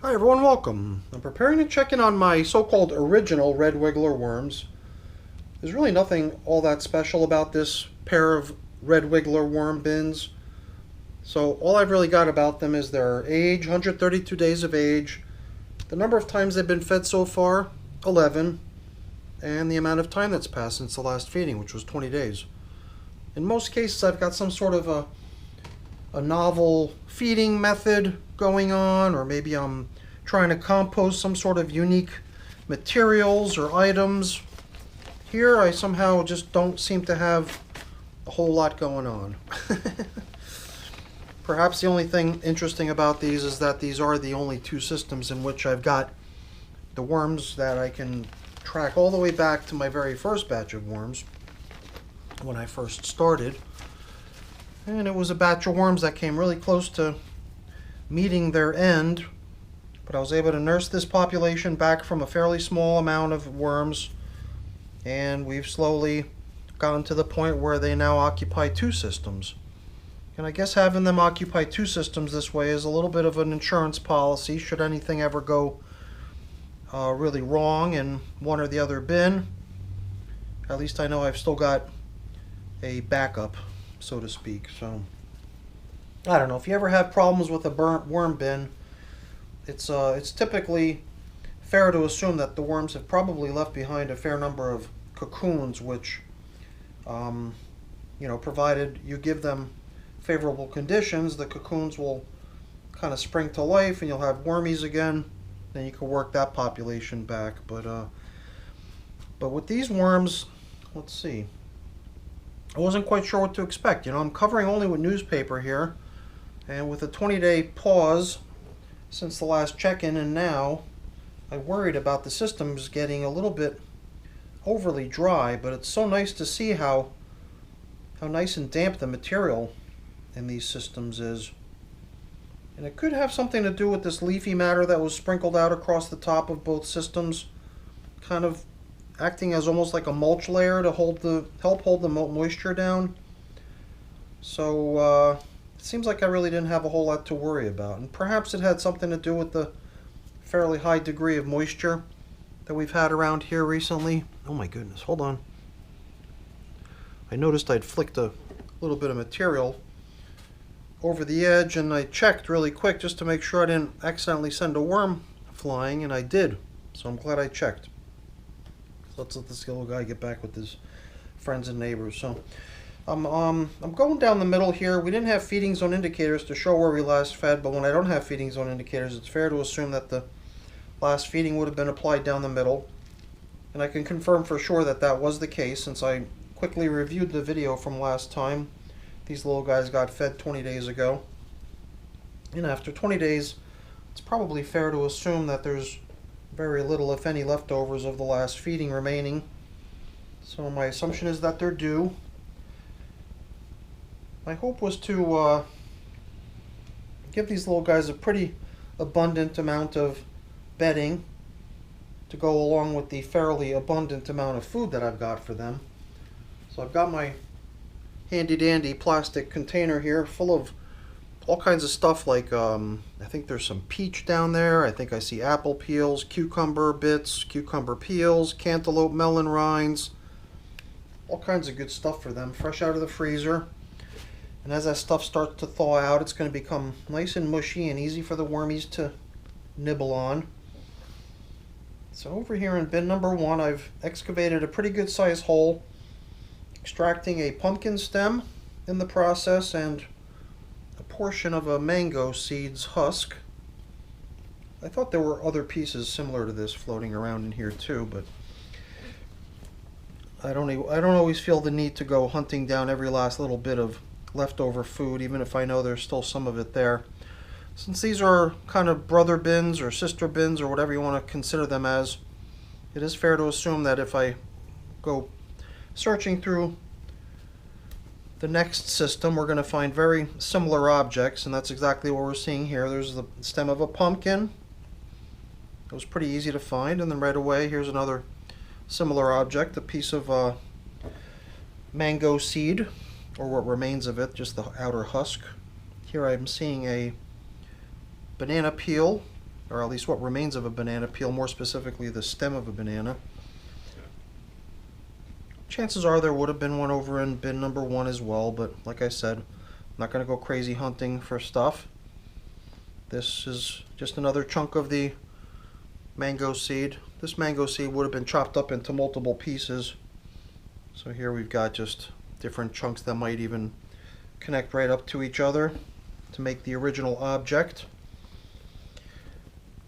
Hi everyone, welcome. I'm preparing to check in on my so-called original red wiggler worms. There's really nothing all that special about this pair of red wiggler worm bins. So all I've really got about them is their age, 132 days of age, the number of times they've been fed so far, 11, and the amount of time that's passed since the last feeding, which was 20 days. In most cases I've got some sort of a novel feeding method going on, or maybe I'm trying to compost some sort of unique materials or items. Here I somehow just don't seem to have a whole lot going on. Perhaps the only thing interesting about these is that these are the only two systems in which I've got the worms that I can track all the way back to my very first batch of worms when I first started. And it was a batch of worms that came really close to meeting their end, but I was able to nurse this population back from a fairly small amount of worms, and we've slowly gotten to the point where they now occupy two systems. And I guess having them occupy two systems this way is a little bit of an insurance policy should anything ever go really wrong in one or the other bin. At least I know I've still got a backup, so to speak. So I don't know, if you ever have problems with a burnt worm bin, it's typically fair to assume that the worms have probably left behind a fair number of cocoons, which provided you give them favorable conditions, the cocoons will kind of spring to life and you'll have wormies again. Then you can work that population back. But with these worms, let's see, I wasn't quite sure what to expect. I'm covering only with newspaper here, and with a 20-day pause since the last check-in and now, I worried about the systems getting a little bit overly dry, but it's so nice to see how nice and damp the material in these systems is. And it could have something to do with this leafy matter that was sprinkled out across the top of both systems, kind of acting as almost like a mulch layer to help hold the moisture down. So it seems like I really didn't have a whole lot to worry about, and perhaps it had something to do with the fairly high degree of moisture that we've had around here recently. Oh my goodness, hold on. I noticed I'd flicked a little bit of material over the edge, and I checked really quick just to make sure I didn't accidentally send a worm flying, and I did. So I'm glad I checked. Let's let this little guy get back with his friends and neighbors. So I'm going down the middle here. We didn't have feeding zone indicators to show where we last fed, but when I don't have feeding zone indicators, it's fair to assume that the last feeding would have been applied down the middle. And I can confirm for sure that that was the case, since I quickly reviewed the video from last time. These little guys got fed 20 days ago. And after 20 days, it's probably fair to assume that there's very little, if any, leftovers of the last feeding remaining. So my assumption is that they're due. My hope was to give these little guys a pretty abundant amount of bedding to go along with the fairly abundant amount of food that I've got for them. So I've got my handy dandy plastic container here full of all kinds of stuff, like I think there's some peach down there. I think I see apple peels, cucumber bits, cucumber peels, cantaloupe melon rinds, all kinds of good stuff for them, fresh out of the freezer. And as that stuff starts to thaw out, it's going to become nice and mushy and easy for the wormies to nibble on. So over here in bin number 1, I've excavated a pretty good sized hole, extracting a pumpkin stem in the process and a portion of a mango seed's husk. I thought there were other pieces similar to this floating around in here too, but I don't always feel the need to go hunting down every last little bit of leftover food, even if I know there's still some of it there. Since these are kind of brother bins or sister bins or whatever you want to consider them as, it is fair to assume that if I go searching through the next system, we're going to find very similar objects, and that's exactly what we're seeing here. There's the stem of a pumpkin. It was pretty easy to find, and then right away here's another similar object, a piece of mango seed, or what remains of it, just the outer husk. Here I'm seeing a banana peel or at least what remains of a banana peel, more specifically the stem of a banana. Chances are there would have been one over in bin number 1 as well, but like I said, I'm not going to go crazy hunting for stuff. This is just another chunk of the mango seed. This mango seed would have been chopped up into multiple pieces. So here we've got just different chunks that might even connect right up to each other to make the original object.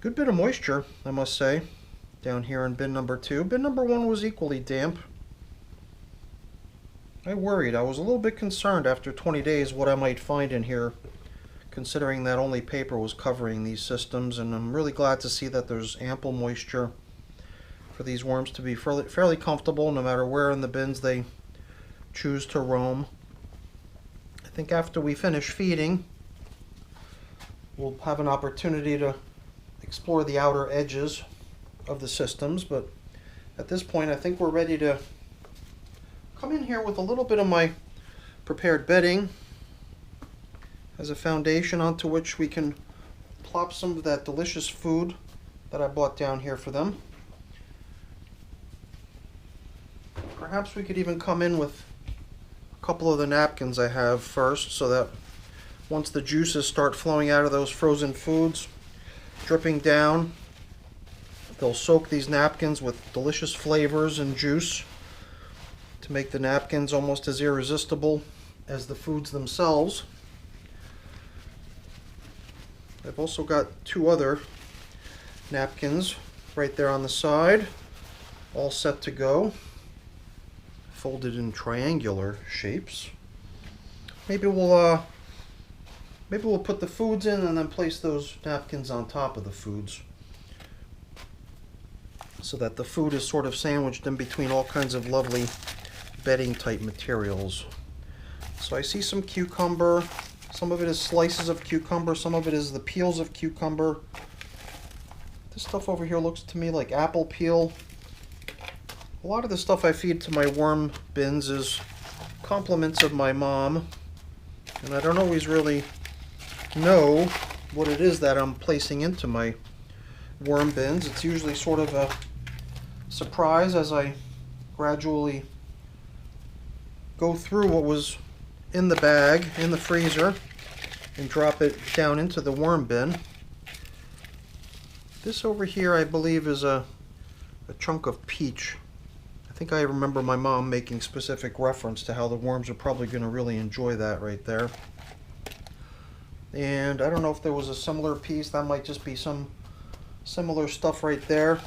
Good bit of moisture, I must say, down here in bin number 2. Bin number 1 was equally damp. I worried. I was a little bit concerned after 20 days what I might find in here, considering that only paper was covering these systems, and I'm really glad to see that there's ample moisture for these worms to be fairly comfortable no matter where in the bins they choose to roam. I think after we finish feeding, we'll have an opportunity to explore the outer edges of the systems, but at this point I think we're ready to come in here with a little bit of my prepared bedding as a foundation onto which we can plop some of that delicious food that I bought down here for them. Perhaps we could even come in with a couple of the napkins I have first, so that once the juices start flowing out of those frozen foods, dripping down, they'll soak these napkins with delicious flavors and juice to make the napkins almost as irresistible as the foods themselves. I've also got 2 other napkins right there on the side, all set to go, folded in triangular shapes. Maybe we'll put the foods in and then place those napkins on top of the foods, so that the food is sort of sandwiched in between all kinds of lovely bedding type materials. So I see some cucumber. Some of it is slices of cucumber, some of it is the peels of cucumber. This stuff over here looks to me like apple peel. A lot of the stuff I feed to my worm bins is compliments of my mom, and I don't always really know what it is that I'm placing into my worm bins. It's usually sort of a surprise as I gradually go through what was in the bag, in the freezer, and drop it down into the worm bin. This over here I believe is a chunk of peach. I think I remember my mom making specific reference to how the worms are probably going to really enjoy that right there. And I don't know if there was a similar piece. That might just be some similar stuff right there.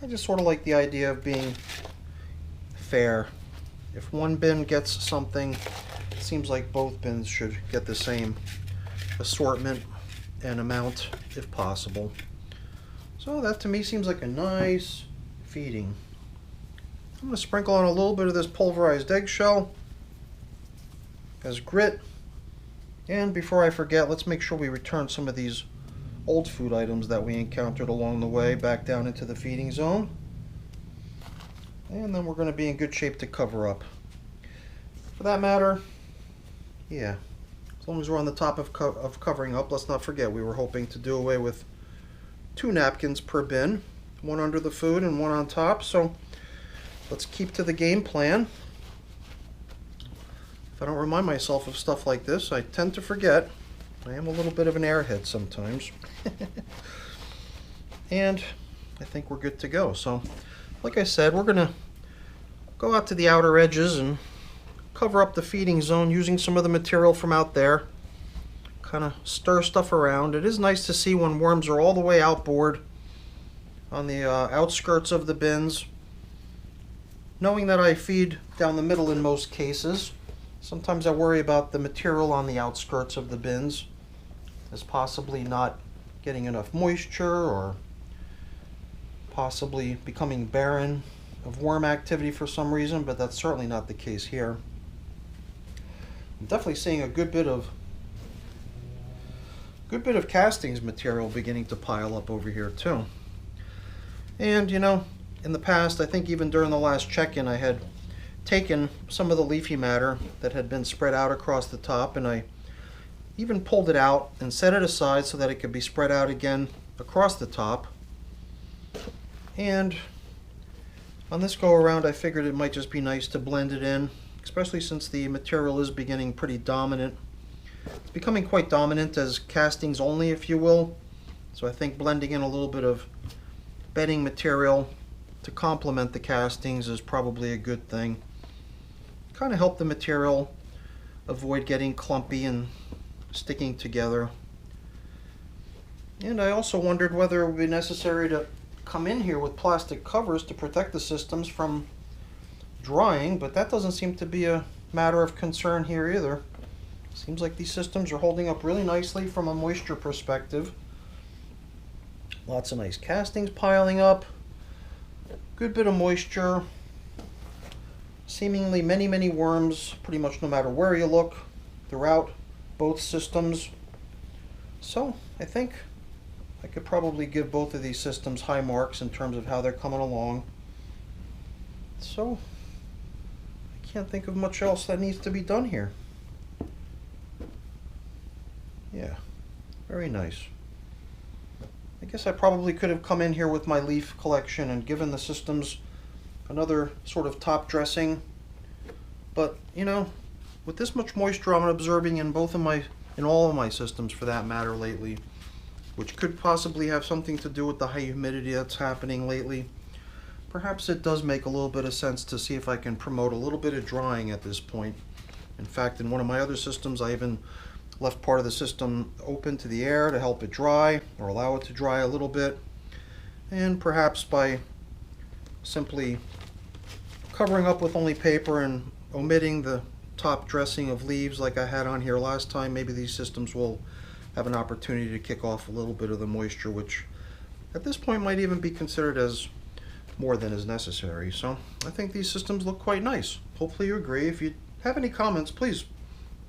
I just sort of like the idea of being fair. If one bin gets something, it seems like both bins should get the same assortment and amount if possible. So that to me seems like a nice feeding. I'm going to sprinkle on a little bit of this pulverized eggshell as grit. And before I forget, let's make sure we return some of these old food items that we encountered along the way back down into the feeding zone. And then we're going to be in good shape to cover up. For that matter, yeah, as long as we're on the top of covering up, let's not forget we were hoping to do away with 2 napkins per bin, one under the food and one on top. So let's keep to the game plan. If I don't remind myself of stuff like this, I tend to forget. I am a little bit of an airhead sometimes. And I think we're good to go. So like I said, we're going to go out to the outer edges and cover up the feeding zone using some of the material from out there. Kind of stir stuff around. It is nice to see when worms are all the way outboard on the outskirts of the bins. Knowing that I feed down the middle in most cases, sometimes I worry about the material on the outskirts of the bins as possibly not getting enough moisture or possibly becoming barren of worm activity for some reason, but that's certainly not the case here. I'm definitely seeing a good bit of castings material beginning to pile up over here too. And you know, in the past, I think even during the last check-in, I had taken some of the leafy matter that had been spread out across the top, and I even pulled it out and set it aside so that it could be spread out again across the top. And on this go around, I figured it might just be nice to blend it in, especially since the material is beginning pretty dominant. It's becoming quite dominant as castings only, if you will. So I think blending in a little bit of bedding material to complement the castings is probably a good thing. Kind of help the material avoid getting clumpy and sticking together. And I also wondered whether it would be necessary to come in here with plastic covers to protect the systems from drying, but that doesn't seem to be a matter of concern here either. Seems like these systems are holding up really nicely from a moisture perspective. Lots of nice castings piling up. Good bit of moisture. Seemingly many worms, pretty much no matter where you look, throughout both systems. So I think I could probably give both of these systems high marks in terms of how they're coming along. So I can't think of much else that needs to be done here. Yeah, very nice. I guess I probably could have come in here with my leaf collection and given the systems another sort of top dressing. But, you know, with this much moisture I'm observing in all of my systems for that matter lately, which could possibly have something to do with the high humidity that's happening lately, perhaps it does make a little bit of sense to see if I can promote a little bit of drying at this point. In fact, in one of my other systems, I even left part of the system open to the air to help it dry, or allow it to dry a little bit. And perhaps by simply covering up with only paper and omitting the top dressing of leaves like I had on here last time, maybe these systems will have an opportunity to kick off a little bit of the moisture, which at this point might even be considered as more than is necessary. So I think these systems look quite nice. Hopefully you agree. If you have any comments, please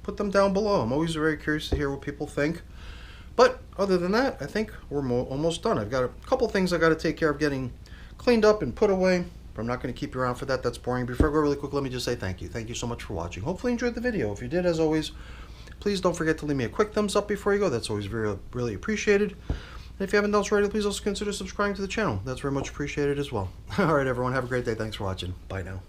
put them down below. I'm always very curious to hear what people think. But other than that, I think we're almost done. I've got a couple things I got to take care of getting cleaned up and put away. But I'm not going to keep you around for that. That's boring. Before I go really quick, let me just say thank you. Thank you so much for watching. Hopefully you enjoyed the video. If you did, as always, please don't forget to leave me a quick thumbs up before you go. That's always really appreciated. And if you haven't done so already, please also consider subscribing to the channel. That's very much appreciated as well. All right, everyone. Have a great day. Thanks for watching. Bye now.